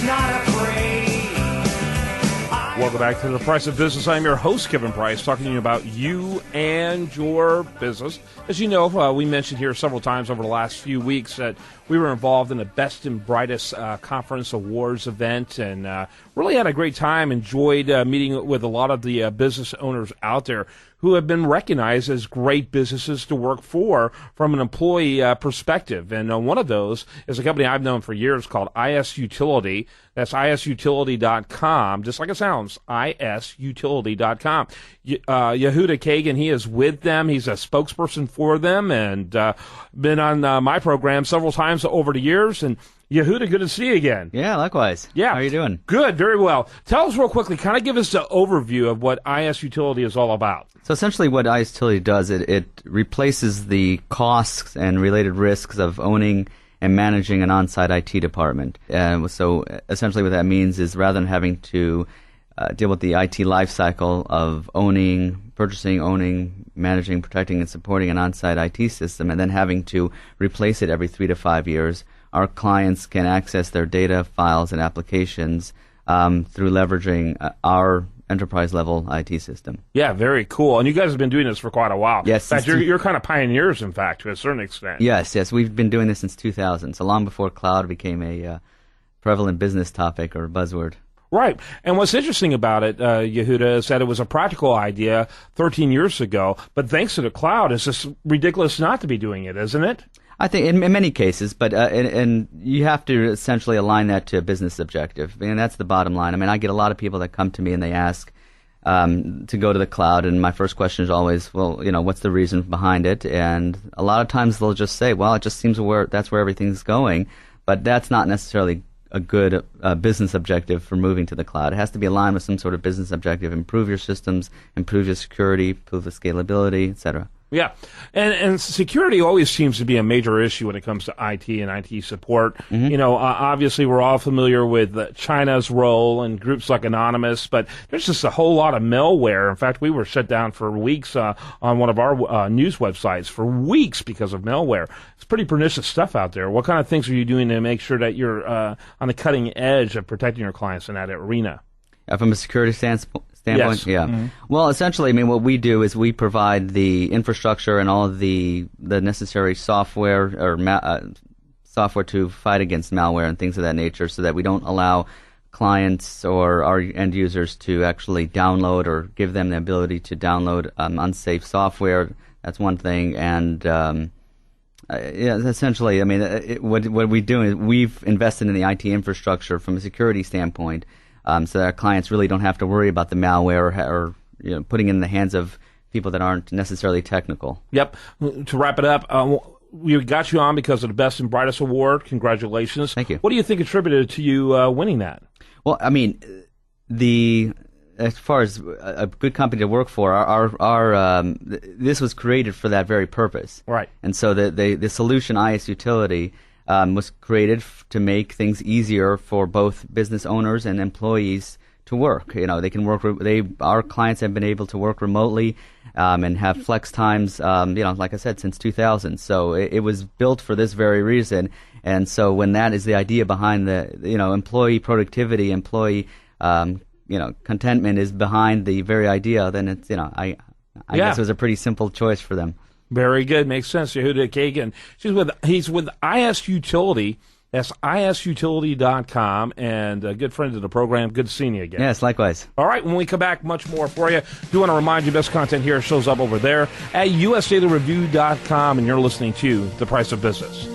not afraid. Welcome back to The Price of Business. I'm your host, Kevin Price, talking to you about you and your business. As you know, we mentioned here several times over the last few weeks that we were involved in the Best and Brightest Conference Awards event and really had a great time, enjoyed meeting with a lot of the business owners out there who have been recognized as great businesses to work for from an employee perspective. And one of those is a company I've known for years called IS Utility. That's isutility.com, just like it sounds, isutility.com. Yehuda Cagen, he is with them. He's a spokesperson for them and been on my program several times over the years. And Yehuda, good to see you again. Yeah, likewise. Yeah. How are you doing? Good, very well. Tell us real quickly, kind of give us the overview of what IS Utility is all about. So essentially what IS Utility does, it replaces the costs and related risks of owning and managing an on-site IT department. So essentially what that means is rather than having to deal with the IT lifecycle of purchasing, managing, protecting, and supporting an on-site IT system, and then having to replace it every 3 to 5 years, our clients can access their data, files, and applications through leveraging our enterprise-level IT system. Yeah, very cool. And you guys have been doing this for quite a while. Yes. In fact, you're kind of pioneers, in fact, to a certain extent. Yes. We've been doing this since 2000, so long before cloud became a prevalent business topic or buzzword. Right. And what's interesting about it, Yehuda, is that it was a practical idea 13 years ago, but thanks to the cloud, it's just ridiculous not to be doing it, isn't it? I think in many cases, but and you have to essentially align that to a business objective, and that's the bottom line. I mean, I get a lot of people that come to me and they ask to go to the cloud, and my first question is always, well, what's the reason behind it? And a lot of times they'll just say, well, it just seems that's where everything's going, but that's not necessarily a good business objective for moving to the cloud. It has to be aligned with some sort of business objective: improve your systems, improve your security, improve the scalability, etc. Yeah, and security always seems to be a major issue when it comes to IT and IT support. Mm-hmm. Obviously we're all familiar with China's role and groups like Anonymous, but there's just a whole lot of malware. In fact, we were shut down for weeks on one of our news websites for weeks because of malware. It's pretty pernicious stuff out there. What kind of things are you doing to make sure that you're on the cutting edge of protecting your clients in that arena? From a security standpoint, yes. Yeah. Mm-hmm. Well, essentially, I mean, what we do is we provide the infrastructure and all of the necessary software or software to fight against malware and things of that nature, so that we don't allow clients or our end users to actually download or give them the ability to download unsafe software. That's one thing, and essentially, I mean, what we do is we've invested in the IT infrastructure from a security standpoint. So that our clients really don't have to worry about the malware or putting it in the hands of people that aren't necessarily technical. Yep. To wrap it up, we got you on because of the Best and Brightest Award. Congratulations. Thank you. What do you think attributed to you winning that? Well, I mean, as far as a good company to work for, this was created for that very purpose. Right. And so the solution IS Utility was created to make things easier for both business owners and employees to work. They can work. Our clients have been able to work remotely and have flex times. Like I said, since 2000. So it was built for this very reason. And so when that is the idea behind the employee productivity, employee contentment is behind the very idea, then it's I guess it was a pretty simple choice for them. Very good. Makes sense. Yehuda Cagen. He's with IS Utility. That's isutility.com, and a good friend of the program. Good seeing you again. Yes, likewise. All right, when we come back, much more for you. Do want to remind you, best content here shows up over there at usdailyreview.com, and you're listening to The Price of Business.